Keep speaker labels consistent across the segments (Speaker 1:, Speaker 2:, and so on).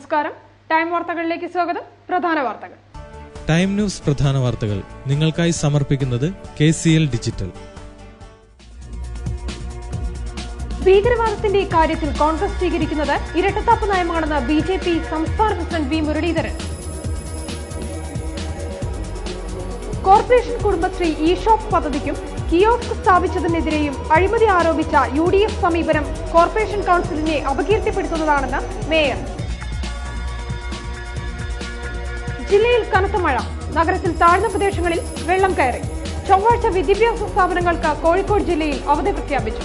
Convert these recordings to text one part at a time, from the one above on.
Speaker 1: നമസ്കാരം. ടൈം വാർത്തകളിലേക്ക് സ്വാഗതം. പ്രധാന വാർത്തകൾ.
Speaker 2: ടൈം ന്യൂസ് പ്രധാന വാർത്തകൾ നിങ്ങൾക്കായി സമർപ്പിക്കുന്നത് KCL ഡിജിറ്റൽ.
Speaker 1: ഭീകരവാദത്തിന്റെ കാര്യത്തിൽ കോൺഗ്രസ് സ്വീകരിക്കുന്നത് ഇരട്ടത്താപ്പ് നയമാണെന്ന് BJP സംസ്ഥാന president V. Muraleedharan. Corporation Kudumbashree E-shop പദ്ധതിക്കും കിയോസ്ക് സ്ഥാപിച്ചതിനെതിരെയും അഴിമതി ആരോപിച്ച UDF സമീപനം കോർപ്പറേഷൻ കൌൺസിലിനെ അപകീർത്തിപ്പെടുത്തുന്നതാണെന്ന് മേയർ. ജില്ലയിൽ കനത്ത മഴ. നഗരത്തിൽ താഴ്ന്ന പ്രദേശങ്ങളിൽ വെള്ളം കയറി. ചൊവ്വാഴ്ച വിദ്യാഭ്യാസ സ്ഥാപനങ്ങൾക്ക് കോഴിക്കോട് ജില്ലയിൽ അവധി പ്രഖ്യാപിച്ചു.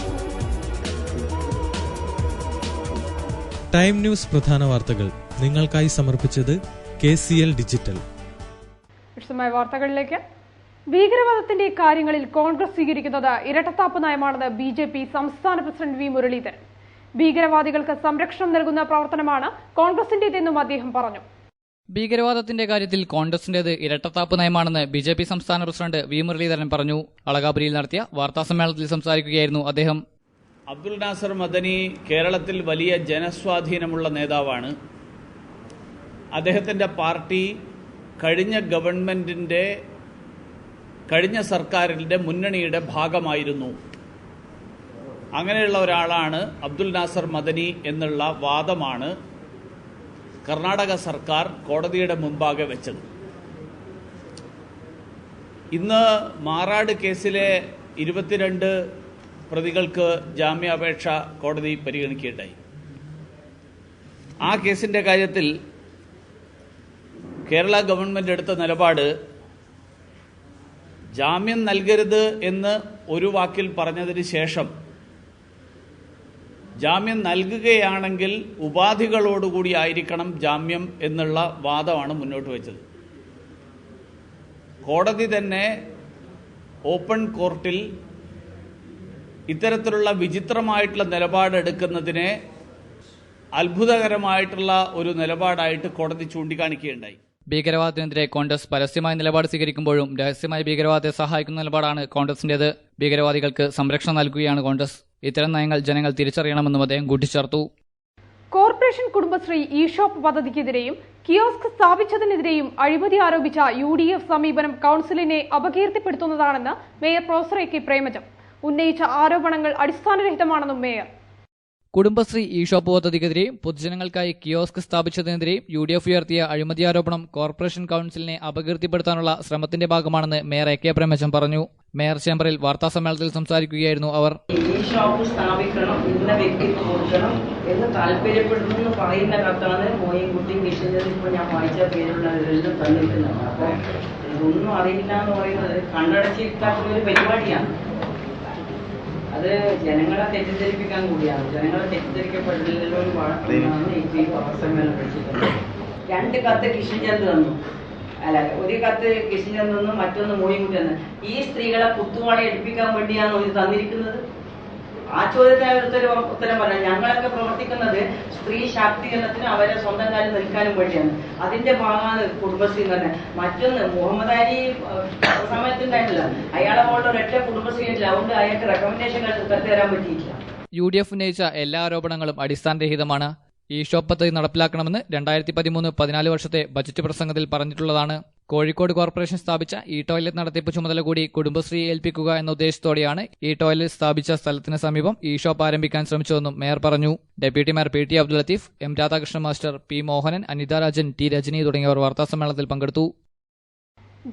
Speaker 2: ടൈം ന്യൂസ് പ്രധാന വാർത്തകൾ നിങ്ങൾക്കായി സമർപ്പിച്ചത് KCL ഡിജിറ്റൽ.
Speaker 1: വിശദമായ വാർത്തകളിലേക്ക്. ഭീകരവാദത്തിന്റെ കാര്യങ്ങളിൽ കോൺഗ്രസ് സ്വീകരിക്കുന്നത് ഇരട്ടത്താപ്പ് നയമാണെന്ന് BJP സംസ്ഥാന പ്രസിഡന്റ് V. മുരളീധരൻ. ഭീകരവാദികൾക്ക് സംരക്ഷണം നൽകുന്ന പ്രവർത്തനമാണ് കോൺഗ്രസിന്റേതെന്നും അദ്ദേഹം പറഞ്ഞു.
Speaker 3: ഭീകരവാദത്തിന്റെ കാര്യത്തിൽ കോൺഗ്രസിന്റേത് ഇരട്ടത്താപ്പ് നയമാണെന്ന് BJP സംസ്ഥാന പ്രസിഡന്റ് V. മുരളീധരൻ പറഞ്ഞു. അളകാപുരിയിൽ നടത്തിയ വാർത്താസമ്മേളനത്തിൽ സംസാരിക്കുകയായിരുന്നു അദ്ദേഹം.
Speaker 4: അബ്ദുൽ നാസർ മദനി കേരളത്തിൽ വലിയ ജനസ്വാധീനമുള്ള നേതാവാണ്. അദ്ദേഹത്തിൻ്റെ പാർട്ടി കഴിഞ്ഞ സർക്കാരിൻ്റെ മുന്നണിയുടെ ഭാഗമായിരുന്നു. അങ്ങനെയുള്ള ഒരാളാണ് അബ്ദുൽ നാസർ മദനി എന്നുള്ള വാദമാണ് കർണാടക സർക്കാർ കോടതിയുടെ മുമ്പാകെ വെച്ചത്. ഇന്ന് മാറാട് കേസിലെ 22 പ്രതികൾക്ക് ജാമ്യാപേക്ഷ കോടതി പരിഗണിക്കുകയുണ്ടായി. ആ കേസിൻ്റെ കാര്യത്തിൽ കേരള ഗവൺമെൻറ് എടുത്ത നിലപാട് ജാമ്യം നൽകരുത് എന്ന് ഒരു വാക്കിൽ പറഞ്ഞതിന് ശേഷം ജാമ്യം നൽകുകയാണെങ്കിൽ ഉപാധികളോടുകൂടി ആയിരിക്കണം ജാമ്യം എന്നുള്ള വാദമാണ് മുന്നോട്ട് വെച്ചത്. കോടതി തന്നെ ഓപ്പൺ കോർട്ടിൽ ഇത്തരത്തിലുള്ള വിചിത്രമായിട്ടുള്ള നിലപാടെടുക്കുന്നതിനെ അത്ഭുതകരമായിട്ടുള്ള ഒരു നിലപാടായിട്ട് കോടതി ചൂണ്ടിക്കാണിക്കുകയുണ്ടായി.
Speaker 3: ഭീകരവാദത്തിനെതിരെ കോൺഗ്രസ് പരസ്യമായ നിലപാട് സ്വീകരിക്കുമ്പോഴും രഹസ്യമായ ഭീകരവാദത്തെ സഹായിക്കുന്ന നിലപാടാണ് കോൺഗ്രസിന്റേത്. ഭീകരവാദികൾക്ക് സംരക്ഷണം നൽകുകയാണ് കോൺഗ്രസ്. ഇത്തരം നയങ്ങൾ ജനങ്ങൾ തിരിച്ചറിയണമെന്നും അദ്ദേഹം കൂട്ടിച്ചേർത്തു.
Speaker 1: കോർപ്പറേഷൻ കുടുംബശ്രീ ഇ-ഷോപ്പ് പദ്ധതിക്കെതിരെയും കിയോസ്ക് സ്ഥാപിച്ചതിനെതിരെയും അഴിമതി ആരോപിച്ച UDF സമീപനം കൌൺസിലിനെ അപകീർത്തിപ്പെടുത്തുന്നതാണെന്ന് mayor professor A. K. Premajam. ഉന്നയിച്ച ആരോപണങ്ങൾ അടിസ്ഥാനരഹിതമാണെന്നും മേയർ.
Speaker 3: കുടുംബശ്രീ ഇ-ഷോപ്പ് പദ്ധതിക്കെതിരെയും പൊതുജനങ്ങൾക്കായി കിയോസ്ക് സ്ഥാപിച്ചതിനെതിരെയും UDF ഉയർത്തിയ അഴിമതി ആരോപണം കോർപ്പറേഷൻ കൌൺസിലിനെ അപകീർത്തിപ്പെടുത്താനുള്ള ശ്രമത്തിന്റെ ഭാഗമാണെന്ന് മേയർ A. K. പ്രേമജം പറഞ്ഞു. മേയർ ചേംബറിൽ വാർത്താസമ്മേളനത്തിൽ സംസാരിക്കുകയായിരുന്നു അവർ.
Speaker 5: ഇ-ഷോപ്പ് സ്ഥാപിക്കണം, ഇന്ന വ്യക്തിക്ക് കൊടുക്കണം എന്ന് താല്പര്യപ്പെടുന്നു പറയുന്ന കത്താണ് മോയിൻകുട്ടി മിഷന്റെ ഇപ്പോൾ ഞാൻ വായിച്ച പേരുള്ളവരെല്ലാം തന്നിട്ടുള്ളത്. അപ്പോൾ ഇതൊന്നും അറിയില്ല എന്ന് പറയുന്നത് കണ്ണടച്ചിട്ടാക്കുന്ന ഒരു പരിപാടിയാണ്. അത് ജനങ്ങളെ തെറ്റിദ്ധരിപ്പിക്കാൻ കൂടിയാണ്. ജനങ്ങളെ തെറ്റിദ്ധരിക്കപ്പെട്ടിട്ടുള്ള ഒരു വാർത്തയാണ് ഈ വാർത്താസമ്മേളനം പഠിച്ചിട്ടുള്ളത്. 2 കത്ത് കിഷൻചന്ദ് തന്നു. അല്ല, ഒരു കത്ത് കിഷൻചന്ദ് തന്നു, മറ്റൊന്ന് മോയിൻകുട്ടി തന്നു. ഈ സ്ത്രീകളെ കുത്തുവാളി എടുപ്പിക്കാൻ വേണ്ടിയാണ് ഇത് തന്നിരിക്കുന്നത്. ആ ചോദ്യത്തിന് ഉത്തരം പറയാം. ഞങ്ങളൊക്കെ പ്രവർത്തിക്കുന്നത് സ്ത്രീ ശാക്തീകരണത്തിന് അവരെ സ്വന്തം കാര്യം നിൽക്കാനും വേണ്ടിയാണ്. അതിന്റെ ഭാഗമാണ് കുടുംബശ്രീ എന്ന് പറഞ്ഞാൽ. മറ്റൊന്ന് മുഹമ്മദ് അലി സമയത്തുണ്ടായിട്ടില്ല, അയാളെ പോലുള്ള ഒരൊറ്റ കുടുംബശ്രീ ഇല്ല. അതുകൊണ്ട് അയാൾക്ക് റെക്കമെൻഡേഷൻ തരാൻ പറ്റിയിട്ടില്ല.
Speaker 3: UDF ഉന്നയിച്ച എല്ലാ ആരോപണങ്ങളും അടിസ്ഥാനരഹിതമാണ്. ഇ-ഷോപ്പ് പദ്ധതി നടപ്പിലാക്കണമെന്ന് 2013-14 വർഷത്തെ ബജറ്റ് പ്രസംഗത്തിൽ പറഞ്ഞിട്ടുള്ളതാണ്. കോഴിക്കോട് കോർപ്പറേഷൻ സ്ഥാപിച്ച ടോയ്ലറ്റ് നടത്തിപ്പ് ചുമതല കൂടി കുടുംബശ്രീ ഏൽപ്പിക്കുക എന്ന ഉദ്ദേശത്തോടെയാണ് ടോയ്ലറ്റ് സ്ഥാപിച്ച സ്ഥലത്തിന് സമീപം ഇ-ഷോപ്പ് ആരംഭിക്കാൻ ശ്രമിച്ചതെന്നും മേയർ പറഞ്ഞു. Deputy mayor PT Abdul Latheef, M. Radhakrishnan master, P. Mohanan, Anitha Rajan, T. Rajani തുടങ്ങിയവർ വാർത്താസമ്മേളനത്തിൽ പങ്കെടുത്തു.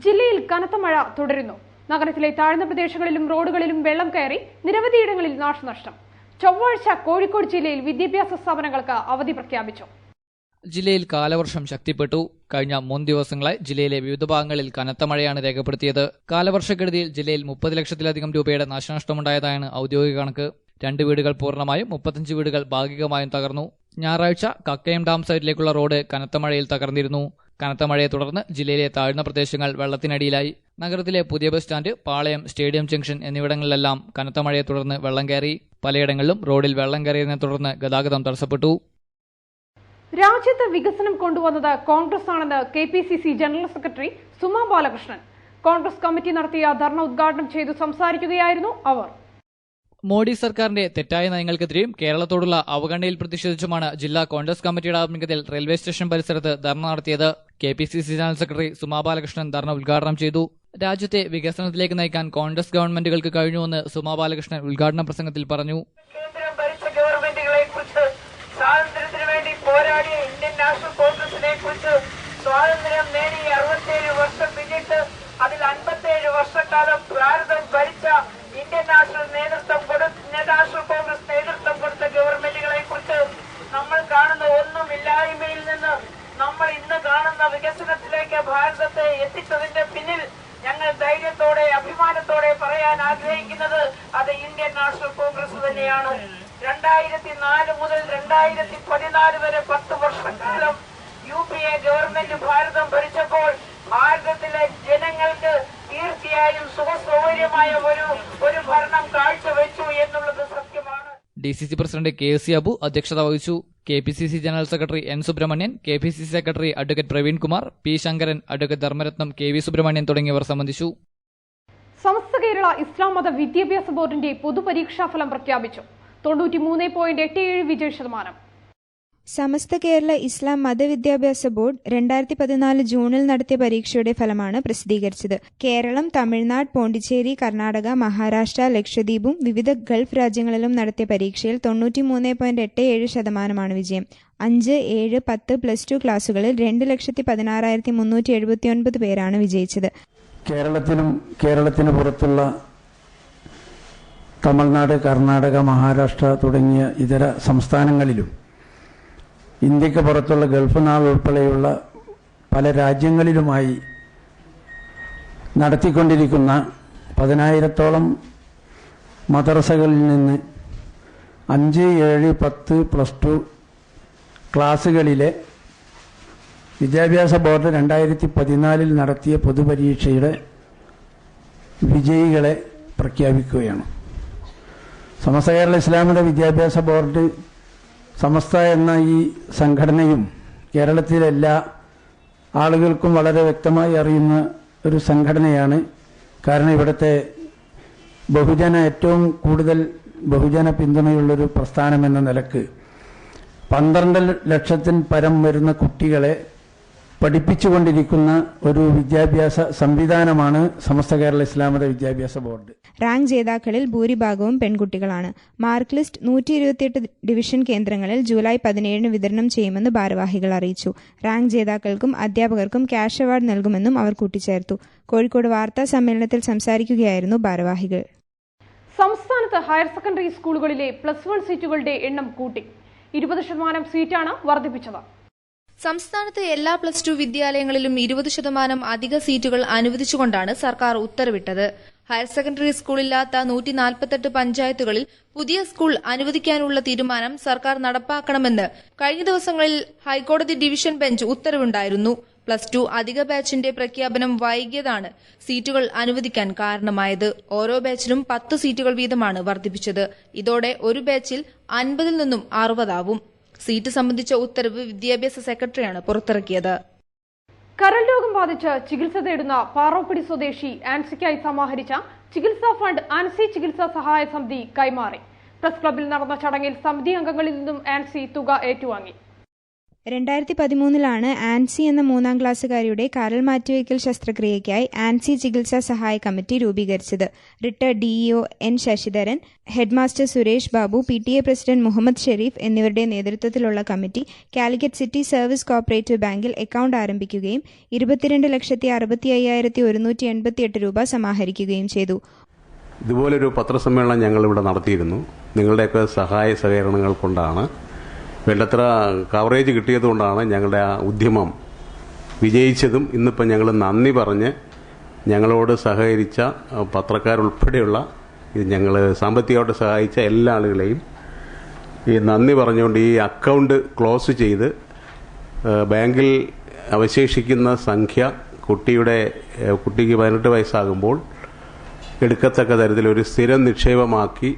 Speaker 1: ജില്ലയിൽ കനത്ത മഴ തുടരുന്നു. നഗരത്തിലെ താഴ്ന്ന പ്രദേശങ്ങളിലും റോഡുകളിലും വെള്ളം കയറി നിരവധിയിടങ്ങളിൽ നാശനഷ്ടം. ചൊവ്വാഴ്ച കോഴിക്കോട് ജില്ലയിൽ വിദ്യാഭ്യാസ സ്ഥാപനങ്ങൾക്ക് അവധി പ്രഖ്യാപിച്ചു.
Speaker 3: ജില്ലയിൽ കാലവർഷം ശക്തിപ്പെട്ടു. കഴിഞ്ഞ 3 ദിവസങ്ങളായി ജില്ലയിലെ വിവിധ ഭാഗങ്ങളിൽ കനത്ത മഴയാണ് രേഖപ്പെടുത്തിയത്. കാലവർഷക്കെടുതിയിൽ ജില്ലയിൽ 30 ലക്ഷത്തിലധികം രൂപയുടെ നാശനഷ്ടമുണ്ടായതാണ് ഔദ്യോഗിക കണക്ക്. 2 വീടുകൾ പൂർണ്ണമായും 35 വീടുകൾ ഭാഗികമായും തകർന്നു. ഞായറാഴ്ച കക്കയം ഡാം സൈഡിലേക്കുള്ള റോഡ് കനത്ത മഴയിൽ തകർന്നിരുന്നു. കനത്ത മഴയെ തുടർന്ന് ജില്ലയിലെ താഴ്ന്ന പ്രദേശങ്ങൾ വെള്ളത്തിനടിയിലായി. നഗരത്തിലെ പുതിയ ബസ് സ്റ്റാൻഡ്, പാളയം, സ്റ്റേഡിയം ജംഗ്ഷൻ എന്നിവിടങ്ങളിലെല്ലാം കനത്ത മഴയെ തുടർന്ന് വെള്ളം കയറി. പലയിടങ്ങളിലും റോഡിൽ വെള്ളം കയറിയതിനെ തുടർന്ന് ഗതാഗതം തടസ്സപ്പെട്ടു.
Speaker 1: രാജ്യത്ത് വികസനം കൊണ്ടുവന്നത് കോൺഗ്രസ് ആണെന്ന് KPCC general secretary Suma Balakrishnan. Congress committee നടത്തിയ ധർണ ഉദ്ഘാടനം ചെയ്തു സംസാരിക്കുകയായിരുന്നു അവർ.
Speaker 3: മോഡി സർക്കാരിന്റെ തെറ്റായ നയങ്ങൾക്കെതിരെയും കേരളത്തോടുള്ള അവഗണനയിൽ പ്രതിഷേധിച്ചുമാണ് ജില്ലാ കോൺഗ്രസ് കമ്മിറ്റിയുടെ ആഭിമുഖ്യത്തിൽ റെയിൽവേ സ്റ്റേഷൻ പരിസരത്ത് ധർണ നടത്തിയത്. KPCC general secretary Suma Balakrishnan ധർണ ഉദ്ഘാടനം ചെയ്തു. രാജ്യത്തെ വികസനത്തിലേക്ക് നയിക്കാൻ കോൺഗ്രസ് ഗവൺമെന്റുകൾക്ക് കഴിഞ്ഞുവെന്ന് സുമാ ബാലകൃഷ്ണൻ ഉദ്ഘാടന പ്രസംഗത്തിൽ പറഞ്ഞു.
Speaker 6: കേന്ദ്രം ഭരിച്ച ഗവൺമെന്റുകളെ കുറിച്ച്, സ്വാതന്ത്ര്യത്തിന് വേണ്ടി പോരാടിയ ഇന്ത്യൻ നാഷണൽ കോൺഗ്രസിനെ കുറിച്ച്, സ്വാതന്ത്ര്യം നേടി 67 വർഷം പിന്നിട്ട് അതിൽ 57 വർഷക്കാലം ഭാരതം ഭരിച്ച ഇന്ത്യൻ നാഷണൽ കോൺഗ്രസ് നേതൃത്വം കൊടുത്ത ഗവൺമെന്റുകളെ കുറിച്ച്, നമ്മൾ കാണുന്ന ഒന്നുമില്ലായ്മയിൽ നിന്ന് നമ്മൾ ഇന്ന് കാണുന്ന വികസനത്തിലേക്ക് ഭാരതത്തെ എത്തിച്ചതിന്റെ പിന്നിൽ ഞങ്ങൾ ധൈര്യത്തോടെ അഭിമാനത്തോടെ പറയാൻ ആഗ്രഹിക്കുന്നത് അത് ഇന്ത്യൻ നാഷണൽ കോൺഗ്രസ് തന്നെയാണ്. 2004 മുതൽ 2014 വരെ 10 വർഷക്കാലം UPA ഗവൺമെന്റ് ഭാരതം ഭരിച്ചപ്പോൾ ഭാരതത്തിലെ ജനങ്ങൾക്ക് തീർച്ചയായും സുഖസൗകര്യമായ ഒരു ഭരണം കാഴ്ചവെച്ചു എന്നുള്ളത് സത്യമാണ്.
Speaker 3: DCC പ്രസിഡന്റ് KC അബു അധ്യക്ഷത വഹിച്ചു. KPCC general secretary N Subramanian, KPCC secretary advocate Praveen Kumar, P Sankaran, advocate Dharmaratnam, KV Subramanian തുടങ്ങിയവർ സംബന്ധിച്ചു.
Speaker 1: സമസ്ത കേരള ഇസ്ലാം മത വിദ്യാഭ്യാസ ബോർഡിന്റെ പൊതുപരീക്ഷാഫലം പ്രഖ്യാപിച്ചു. 93.87 വിജയശതമാനം.
Speaker 7: സമസ്ത കേരള ഇസ്ലാം മതവിദ്യാഭ്യാസ ബോർഡ് 2014 ജൂണിൽ നടത്തിയ പരീക്ഷയുടെ ഫലമാണ് പ്രസിദ്ധീകരിച്ചത്. കേരളം, തമിഴ്നാട്, പോണ്ടിച്ചേരി, കർണാടക, മഹാരാഷ്ട്ര, ലക്ഷദ്വീപും വിവിധ ഗൾഫ് രാജ്യങ്ങളിലും നടത്തിയ പരീക്ഷയിൽ 93.87% വിജയം. 5, 7, 10, +2 ക്ലാസുകളിൽ 2,16,379 പേരാണ് വിജയിച്ചത്.
Speaker 8: കേരളത്തിന് പുറത്തുള്ള തമിഴ്നാട്, കർണാടക, മഹാരാഷ്ട്ര തുടങ്ങിയ ഇതര സംസ്ഥാനങ്ങളിലും ഇന്ത്യക്ക് പുറത്തുള്ള ഗൾഫ് നാട് ഉൾപ്പെടെയുള്ള പല രാജ്യങ്ങളിലുമായി നടത്തിക്കൊണ്ടിരിക്കുന്ന 10,000-ഓളം മദ്രസകളിൽ നിന്ന് 5, 7, 10, +2 ക്ലാസുകളിലെ വിദ്യാഭ്യാസ ബോർഡ് 2014 നടത്തിയ പൊതുപരീക്ഷയുടെ വിജയികളെ പ്രഖ്യാപിക്കുകയാണ്. സമസ്ത കേരള ഇസ്ലാമിക വിദ്യാഭ്യാസ ബോർഡ്, സമസ്ത എന്ന ഈ സംഘടനയും കേരളത്തിലെ എല്ലാ ആളുകൾക്കും വളരെ വ്യക്തമായി അറിയുന്ന ഒരു സംഘടനയാണ്. കാരണം ഇവിടുത്തെ ഏറ്റവും കൂടുതൽ ബഹുജന പിന്തുണയുള്ളൊരു പ്രസ്ഥാനം എന്ന നിലക്ക് 12 ലക്ഷത്തിന് പരം വരുന്ന കുട്ടികളെ പഠിപ്പിച്ചുകൊണ്ടിരിക്കുന്ന ഒരു വിദ്യാഭ്യാസ സംവിധാനമാണ് സമസ്ത കേരള ഇസ്ലാമിക വിദ്യാഭ്യാസ ബോർഡ്.
Speaker 7: റാങ്ക് ജേതാക്കളിൽ ഭൂരിഭാഗവും പെൺകുട്ടികളാണ്. മാർക്ക് ലിസ്റ്റ് 128 ഡിവിഷൻ കേന്ദ്രങ്ങളിൽ ജൂലൈ 17 വിതരണം ചെയ്യുമെന്ന് ഭാരവാഹികൾ അറിയിച്ചു. റാങ്ക് ജേതാക്കൾക്കും അധ്യാപകർക്കും ക്യാഷ് അവാർഡ് നൽകുമെന്നും അവർ കൂട്ടിച്ചേർത്തു. കോഴിക്കോട് വാർത്താ സമ്മേളനത്തിൽ സംസാരിക്കുകയായിരുന്നു ഭാരവാഹികൾ.
Speaker 1: സംസ്ഥാനത്ത് ഹയർ സെക്കൻഡറി സ്കൂളുകളിലെ +1 സീറ്റുകളുടെ എണ്ണം കൂട്ടി. 20% സീറ്റാണ് വർദ്ധിപ്പിച്ചത്.
Speaker 9: സംസ്ഥാനത്തെ എല്ലാ +2 വിദ്യാലയങ്ങളിലും 20% അധിക സീറ്റുകൾ അനുവദിച്ചുകൊണ്ടാണ് സർക്കാർ ഉത്തരവിട്ടത്. ഹയർ സെക്കൻഡറി സ്കൂളില്ലാത്ത 148 പഞ്ചായത്തുകളിൽ പുതിയ സ്കൂൾ അനുവദിക്കാനുള്ള തീരുമാനം സർക്കാർ നടപ്പാക്കണമെന്ന് കഴിഞ്ഞ ദിവസങ്ങളിൽ ഹൈക്കോടതി ഡിവിഷൻ ബെഞ്ച് ഉത്തരവുണ്ടായിരുന്നു. +2 അധിക ബാച്ചിന്റെ പ്രഖ്യാപനം വൈകിയതാണ് സീറ്റുകൾ അനുവദിക്കാൻ കാരണമായത്. ഓരോ ബാച്ചിലും 10 സീറ്റുകൾ വീതമാണ് വർദ്ധിപ്പിച്ചത്. ഇതോടെ ഒരു ബാച്ചിൽ 50 നിന്നും 60 ആവും. സീറ്റ് സംബന്ധിച്ച ഉത്തരവ് വിദ്യാഭ്യാസ സെക്രട്ടറിയാണ് പുറത്തിറക്കിയത്.
Speaker 1: കരൾ രോഗം ബാധിച്ച് ചികിത്സ തേടുന്ന പാറോപ്പിടി സ്വദേശി ആൻസിക്കായി സമാഹരിച്ച ചികിത്സാ ഫണ്ട് ആൻസി ചികിത്സാ സഹായ സമിതി കൈമാറി. പ്രസ് ക്ലബിൽ നടന്ന ചടങ്ങിൽ സമിതി അംഗങ്ങളിൽ നിന്നും ആൻസി തുക ഏറ്റുവാങ്ങി.
Speaker 7: 2013 ആൻസി എന്ന 3ാം ക്ലാസ്സുകാരിയുടെ കരൾ മാറ്റിവയ്ക്കൽ ശസ്ത്രക്രിയയ്ക്കായി ആൻസി ചികിത്സാ സഹായ കമ്മിറ്റി രൂപീകരിച്ചത്. Retired DEO N Sasidharan, headmaster Suresh Babu, PTA president Muhammad Sherif എന്നിവരുടെ നേതൃത്വത്തിലുള്ള committee Calicut city service cooperative ബാങ്കിൽ അക്കൌണ്ട് ആരംഭിക്കുകയും 22,65,188 രൂപ സമാഹരിക്കുകയും ചെയ്തു.
Speaker 10: ഇതുപോലൊരു പത്രസമ്മേളനം ഞങ്ങളിവിടെ നടത്തിയിരുന്നു. നിങ്ങളുടെയൊക്കെ സഹായ സഹകരണങ്ങൾ കൊണ്ടാണ്, വേണ്ടത്ര കവറേജ് കിട്ടിയതുകൊണ്ടാണ് ഞങ്ങളുടെ ആ ഉദ്യമം വിജയിച്ചതും. ഇന്നിപ്പോൾ ഞങ്ങൾ നന്ദി പറഞ്ഞ് ഞങ്ങളോട് സഹകരിച്ച പത്രക്കാരുൾപ്പെടെയുള്ള ഞങ്ങൾ സാമ്പത്തികമായിട്ട് സഹായിച്ച എല്ലാ ആളുകളെയും ഈ നന്ദി പറഞ്ഞുകൊണ്ട് ഈ അക്കൗണ്ട് ക്ലോസ് ചെയ്ത് ബാങ്കിൽ അവശേഷിക്കുന്ന സംഖ്യ കുട്ടിക്ക് 18 വയസ്സാകുമ്പോൾ എടുക്കത്തക്ക തരത്തിലൊരു സ്ഥിരം നിക്ഷേപമാക്കി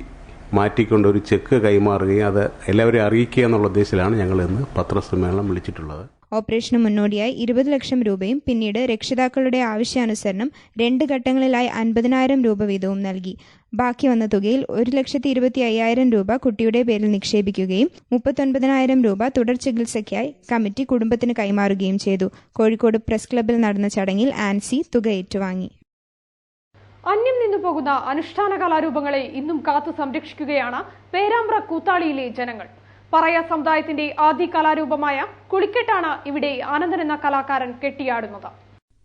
Speaker 10: മാറ്റിക്കൊണ്ട് ഒരു ചെക്ക് കൈമാറുകയും അത് എല്ലാവരെയും അറിയിക്കുക എന്നുള്ള ഉദ്ദേശത്തിലാണ് ഞങ്ങൾ ഇന്ന് പത്രസമ്മേളനം വിളിച്ചിട്ടുള്ളത്.
Speaker 7: ഓപ്പറേഷന് മുന്നോടിയായി 20 ലക്ഷം രൂപയും പിന്നീട് രക്ഷിതാക്കളുടെ ആവശ്യാനുസരണം 2 ഘട്ടങ്ങളിലായി 50,000 രൂപ വീതവും നൽകി. ബാക്കി വന്ന തുകയിൽ 1,25,000 രൂപ കുട്ടിയുടെ പേരിൽ നിക്ഷേപിക്കുകയും 39,000 രൂപ തുടർ ചികിത്സയ്ക്കായി കമ്മിറ്റി കുടുംബത്തിന് കൈമാറുകയും ചെയ്തു. കോഴിക്കോട് പ്രസ് ക്ലബ്ബിൽ നടന്ന ചടങ്ങിൽ ആൻസി തുക ഏറ്റുവാങ്ങി.
Speaker 1: അന്യം നിന്നു പോകുന്ന അനുഷ്ഠാന കലാരൂപങ്ങളെ ഇന്നും കാത്തു സംരക്ഷിക്കുകയാണ് പേരാമ്പ്ര കൂത്താളിയിലെ ജനങ്ങൾ. പറയ സമുദായത്തിന്റെ ആദ്യ കലാരൂപമായ കുളിക്കെട്ടാണ് ഇവിടെ ആനന്ദൻ എന്ന കലാകാരൻ കെട്ടിയാടുന്നത്.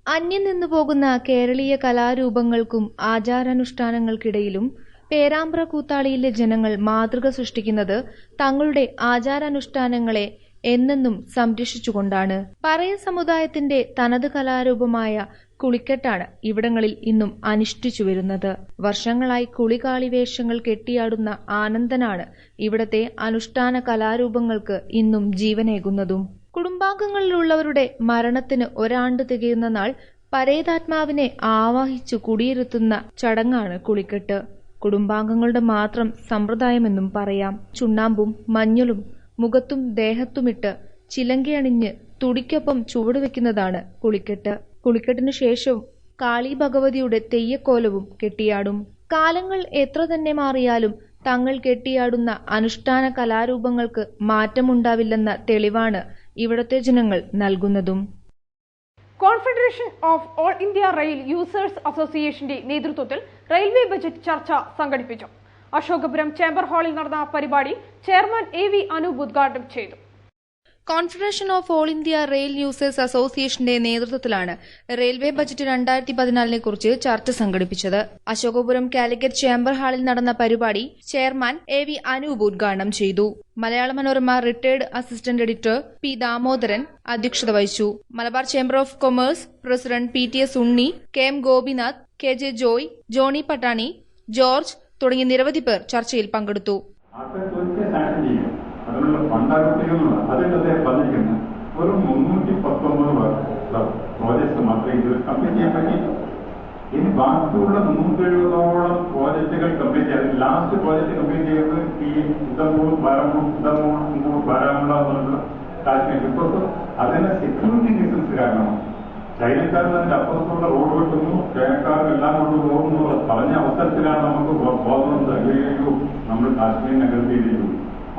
Speaker 9: അന്യം നിന്നു പോകുന്ന കേരളീയ കലാരൂപങ്ങൾക്കും ആചാരാനുഷ്ഠാനങ്ങൾക്കിടയിലും പേരാമ്പ്ര കൂത്താളിയിലെ ജനങ്ങൾ മാതൃക സൃഷ്ടിക്കുന്നത് തങ്ങളുടെ ആചാരാനുഷ്ഠാനങ്ങളെ എന്നെന്നും സംരക്ഷിച്ചുകൊണ്ടാണ്. പറയ സമുദായത്തിന്റെ തനത് കലാരൂപമായ കുളിക്കെട്ടാണ് ഇവിടങ്ങളിൽ ഇന്നും അനുഷ്ഠിച്ചു വരുന്നത്. വർഷങ്ങളായി കുളികാളിവേഷങ്ങൾ കെട്ടിയാടുന്ന ആനന്ദനാണ് ഇവിടത്തെ അനുഷ്ഠാന കലാരൂപങ്ങൾക്ക് ഇന്നും ജീവനേകുന്നതും. കുടുംബാംഗങ്ങളിലുള്ളവരുടെ മരണത്തിന് ഒരാണ്ട് തികയുന്ന നാൾ പരേതാത്മാവിനെ ആവാഹിച്ചു കുടിയിരുത്തുന്ന ചടങ്ങാണ് കുളിക്കെട്ട്. കുടുംബാംഗങ്ങളുടെ മാത്രം സമ്പ്രദായമെന്നും പറയാം. ചുണ്ണാമ്പും മഞ്ഞളും മുഖത്തും ദേഹത്തുമിട്ട് ചിലങ്കയണിഞ്ഞ് തുടിക്കൊപ്പം ചുവടുവെക്കുന്നതാണ് കുളിക്കെട്ട്. കുളിക്കെട്ടിനു ശേഷവും കാളി ഭഗവതിയുടെ തെയ്യക്കോലവും കെട്ടിയാടും. കാലങ്ങൾ എത്ര തന്നെ മാറിയാലും തങ്ങൾ കെട്ടിയാടുന്ന അനുഷ്ഠാന കലാരൂപങ്ങൾക്ക് മാറ്റമുണ്ടാവില്ലെന്ന തെളിവാണ് ഇവിടത്തെ ജനങ്ങൾ നൽകുന്നതും.
Speaker 1: Confederation of all India rail users അസോസിയേഷന്റെ നേതൃത്വത്തിൽ റെയിൽവേ ബജറ്റ് ചർച്ച സംഘടിപ്പിച്ചു. അശോകപുരം ചേംബർ ഹാളിൽ നടന്ന പരിപാടി ചെയർമാൻ AV അനൂപ് ഉദ്ഘാടനം ചെയ്തു.
Speaker 9: Confederation of all India rail users അസോസിയേഷന്റെ നേതൃത്വത്തിലാണ് റെയിൽവേ ബജറ്റ് 2014 കുറിച്ച് ചർച്ച സംഘടിപ്പിച്ചത്. അശോകപുരം കാലിക്കറ്റ് ചേംബർ ഹാളിൽ നടന്ന പരിപാടി ചെയർമാൻ AV അനൂപ് ഉദ്ഘാടനം ചെയ്തു. Malayala Manorama retired assistant editor P. Damodaran അധ്യക്ഷത വഹിച്ചു. Malabar chamber of commerce president PTS Unni, KM Gopinath, KJ Joy, Johnny Pattani, George തുടങ്ങിയ നിരവധി പേർ ചർച്ചയിൽ പങ്കെടുത്തു.
Speaker 11: അതിനുള്ള ഫണ്ടാകുട്ടികളുള്ള അതിൽ അദ്ദേഹം പറഞ്ഞിരിക്കുന്നത് ഒരു 319 പ്രോജക്ട്സ് മാത്രമേ ഇത് കംപ്ലീറ്റ് ചെയ്യാൻ പറ്റിയിട്ടുള്ളൂ. ഇനി ബാക്കിയുള്ള 170ഓളം പ്രോജക്റ്റുകൾ കംപ്ലീറ്റ് ചെയ്യാൻ ലാസ്റ്റ് പ്രോജക്ട് കംപ്ലീറ്റ് ചെയ്യുന്നത് ഈ ഉദംപൂർ ബാരാമുള്ള എന്നുള്ള കാശ്മീർ. ബിക്കോസ് അതിന് സെക്യൂരിറ്റി റീസൺസ് കാരണമാണ്. ചൈനക്കാരൻ അതിന്റെ അപ്പുറത്തുള്ള റോഡ് വെട്ടുന്നു, ചൈനക്കാരൻ എല്ലാം കൊണ്ട് പോകുന്നു പറഞ്ഞ അവസരത്തിലാണ് നമുക്ക് ബോധമുണ്ട് അയ്യോ നമ്മൾ കാശ്മീർ നഗരത്തിയിരിക്കുന്നു.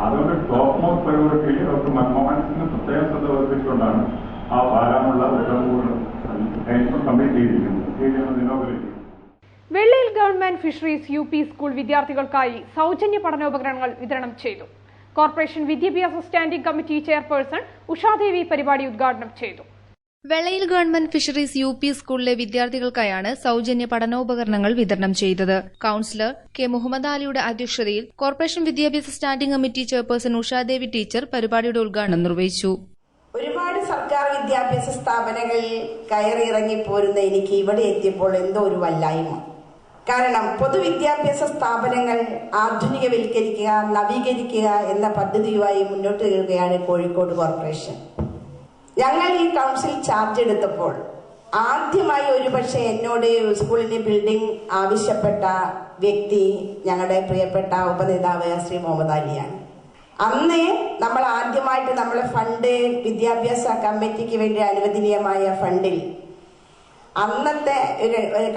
Speaker 11: അതുകൊണ്ട് ടോപ്പ് മോസ്റ്റ് പ്രയോറിറ്റിയിൽ ഡോക്ടർ മൻമോഹൻ സിംഗ് പ്രത്യേകം ശ്രദ്ധ വർദ്ധിച്ചുകൊണ്ടാണ് ആ ബാരാമുള്ള ഉദംപൂർ കംപ്ലീറ്റ് ചെയ്തിരിക്കുന്നത്.
Speaker 1: വെള്ളയിൽ ഗവൺമെന്റ് ഫിഷറീസ് UP സ്കൂൾ വിദ്യാർത്ഥികൾക്കായി സൗജന്യ പഠനോപകരണങ്ങൾ വിതരണം ചെയ്തു. കോർപ്പറേഷൻ വിദ്യാഭ്യാസ സ്റ്റാൻഡിംഗ് കമ്മിറ്റി ചെയർപേഴ്സൺ ഉഷാദേവി പരിപാടി ഉദ്ഘാടനം ചെയ്തു.
Speaker 9: വെള്ളയിൽ ഗവൺമെന്റ് ഫിഷറീസ് UP സ്കൂളിലെ വിദ്യാർത്ഥികൾക്കായാണ് സൗജന്യ പഠനോപകരണങ്ങൾ വിതരണം ചെയ്തത്. Councillor K. മുഹമ്മദ് അലിയുടെ അധ്യക്ഷതയിൽ കോർപ്പറേഷൻ വിദ്യാഭ്യാസ standing committee chairperson Ushadevi teacher പരിപാടിയുടെ ഉദ്ഘാടനം നിർവഹിച്ചു.
Speaker 12: ഒരുപാട് സർക്കാർ വിദ്യാഭ്യാസ സ്ഥാപനങ്ങളിൽ കയറിയിറങ്ങി പോരുന്ന എനിക്ക് ഇവിടെ എത്തിയപ്പോൾ എന്തോ ഒരു വല്ലായ്മ. കാരണം പൊതുവിദ്യാഭ്യാസ സ്ഥാപനങ്ങൾ ആധുനികവൽക്കരിക്കുക, നവീകരിക്കുക എന്ന പദ്ധതിയുമായി മുന്നോട്ട് വരികയാണ് കോഴിക്കോട് കോർപ്പറേഷൻ. ഞങ്ങൾ ഈ കൗൺസിൽ ചാർജ് എടുത്തപ്പോൾ ആദ്യമായി ഒരുപക്ഷെ എന്നോട് സ്കൂളിന്റെ ബിൽഡിംഗ് ആവശ്യപ്പെട്ട വ്യക്തി ഞങ്ങളുടെ പ്രിയപ്പെട്ട ഉപനേതാവ് ശ്രീ മുഹമ്മദ് അലിയാണ്. അന്ന് നമ്മൾ ആദ്യമായിട്ട് നമ്മളെ ഫണ്ട് വിദ്യാഭ്യാസ കമ്മിറ്റിക്ക് വേണ്ടി അനുവദനീയമായ ഫണ്ടിൽ അന്നത്തെ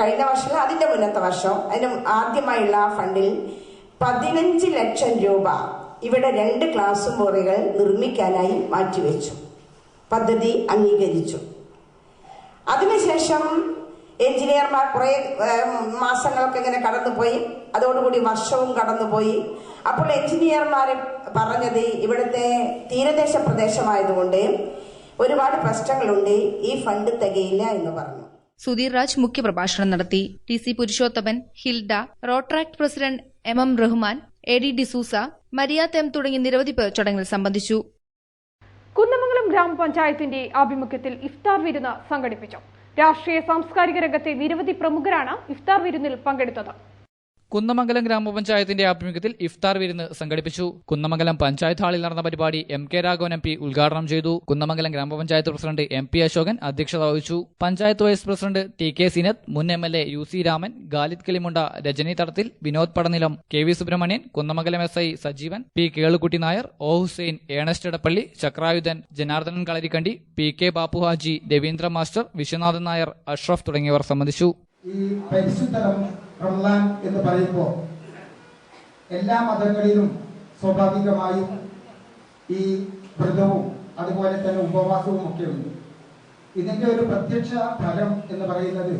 Speaker 12: കഴിഞ്ഞ വർഷം അതിന്റെ മുന്നത്തെ വർഷം അതിന് ആദ്യമായുള്ള ആ ഫണ്ടിൽ 15 ലക്ഷം രൂപ ഇവിടെ 2 ക്ലാസ് മുറികൾ നിർമ്മിക്കാനായി മാറ്റിവെച്ചു. പദ്ധതി അംഗീകരിച്ചു. അതിനുശേഷം എഞ്ചിനീയർമാർ കുറെ മാസങ്ങളൊക്കെ ഇങ്ങനെ കടന്നുപോയി. അതോടുകൂടി വർഷവും കടന്നുപോയി. അപ്പോൾ എഞ്ചിനീയർമാർ പറഞ്ഞത് ഇവിടുത്തെ തീരദേശ പ്രദേശമായതുകൊണ്ട് ഒരുപാട് പ്രശ്നങ്ങളുണ്ട്, ഈ ഫണ്ട് തികയില്ല എന്ന് പറഞ്ഞു.
Speaker 9: സുധീർ രാജ് മുഖ്യപ്രഭാഷണം നടത്തി. TC Purushothaman, Hilda, Rotaract president MM Rahman, AD D'Souza, Mariyath M തുടങ്ങിയ നിരവധി പേർ ചടങ്ങിൽ സംബന്ധിച്ചു.
Speaker 1: കുന്നമംഗലം ഗ്രാമപഞ്ചായത്തിന്റെ ആഭിമുഖ്യത്തിൽ ഇഫ്താർ വിരുന്ന് സംഘടിപ്പിച്ചു. രാഷ്ട്രീയ സാംസ്കാരിക രംഗത്തെ നിരവധി പ്രമുഖരാണ് ഇഫ്താർ വിരുന്നിൽ പങ്കെടുത്തത്.
Speaker 3: കുന്നമംഗലം ഗ്രാമപഞ്ചായത്തിന്റെ ആഭിമുഖ്യത്തിൽ ഇഫ്താർ വിരുന്ന് സംഘടിപ്പിച്ചു. കുന്നമംഗലം പഞ്ചായത്ത് ഹാളിൽ നടന്ന പരിപാടി MK രാഘവൻ MP ഉദ്ഘാടനം ചെയ്തു. കുന്നമംഗലം ഗ്രാമപഞ്ചായത്ത് പ്രസിഡന്റ് MP അശോകൻ അധ്യക്ഷത വഹിച്ചു. Panchayat vice president TK Sinath, മുൻ MLA UC Raman, Khalid Kilimunda, Rajani Thadathil, Vinod Padanilam, KV Subramanian, Kunnamangalam SI Sajeevan, P Kelukutty Nair, O Hussain, Ernest Edappally, Chakrayudhan, Janardhanan Kalarikandi, PK Bappu Haji, Ravindra master, Viswanathan Nair, Ashraf തുടങ്ങിയവർ സംബന്ധിച്ചു.
Speaker 13: ഈ പരിശുദ്ധ റമളാൻ എന്ന് പറയുമ്പോൾ എല്ലാ മതങ്ങളിലും സ്വാഭാവികമായും ഈ വ്രതവും അതുപോലെ തന്നെ ഉപവാസവും ഒക്കെ ഉണ്ട്. ഇതിന്റെ ഒരു പ്രത്യക്ഷ ഫലം എന്ന് പറയുന്നത്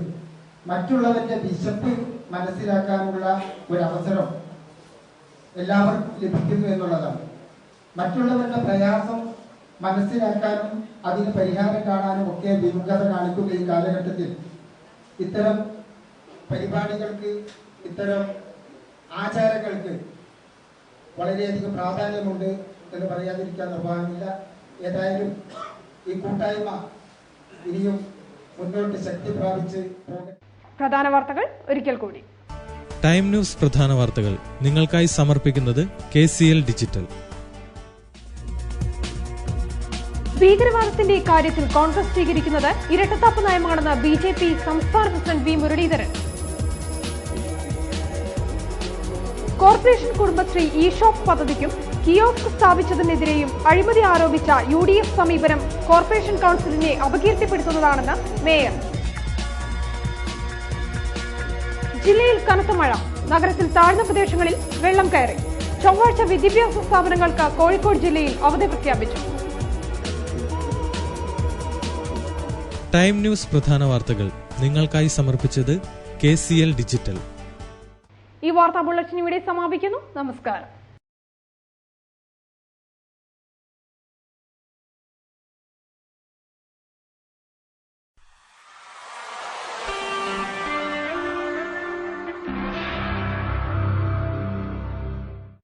Speaker 13: മറ്റുള്ളവരുടെ വിശപ്പ് മനസ്സിലാക്കാനുള്ള ഒരു അവസരം എല്ലാവർക്കും ലഭിക്കുന്നു എന്നുള്ളതാണ്. മറ്റുള്ളവരുടെ പ്രയാസം മനസ്സിലാക്കാനും അതിന് പരിഹാരം കാണാനും ഒക്കെ വിമുഖത കാണിക്കുന്ന ഈ കാലഘട്ടത്തിൽ ഇത്തരം പരിപാടികൾക്ക്, ഇത്തരം ആചാരങ്ങൾക്ക് വളരെയധികം പ്രാധാന്യമുണ്ട് എന്ന് പറയാതിരിക്കാൻ നിർവാഹമില്ല. ഏതായാലും ഈ കൂട്ടായ്മ ഇനിയും മുന്നോട്ട് ശക്തി പ്രാപിച്ച്
Speaker 1: പ്രധാന വാർത്തകൾ ഒരിക്കൽ കൂടി.
Speaker 2: ടൈം ന്യൂസ് പ്രധാന വാർത്തകൾ നിങ്ങൾക്കായി സമർപ്പിക്കുന്നത് KCL ഡിജിറ്റൽ.
Speaker 1: ഭീകരവാദത്തിന്റെ കാര്യത്തിൽ കോൺഗ്രസ് സ്വീകരിക്കുന്നത് ഇരട്ടത്താപ്പ് നയമാണെന്ന് BJP സംസ്ഥാന president V Muraleedharan. Corporation Kudumbashree E-shop പദ്ധതിക്കും കിയോസ്ക് സ്ഥാപിച്ചതിനെതിരെയും അഴിമതി ആരോപിച്ച UDF സമീപനം കോർപ്പറേഷൻ കൌൺസിലിനെ അപകീർത്തിപ്പെടുത്തുന്നതാണെന്ന് മേയർ. ജില്ലയിൽ കനത്ത മഴ, നഗരത്തിൽ താഴ്ന്ന പ്രദേശങ്ങളിൽ വെള്ളം കയറി. ചൊവ്വാഴ്ച വിദ്യാഭ്യാസ സ്ഥാപനങ്ങൾക്ക് കോഴിക്കോട് ജില്ലയിൽ അവധി പ്രഖ്യാപിച്ചു.
Speaker 2: ടൈം ന്യൂസ് പ്രധാന വാർത്തകൾ നിങ്ങൾക്കായി സമർപ്പിച്ചത് KCL ഡിജിറ്റൽ.
Speaker 1: ഈ വാർത്താ ബുള്ളറ്റിൻ ഇവിടെ സമാപിക്കുന്നു. നമസ്കാരം.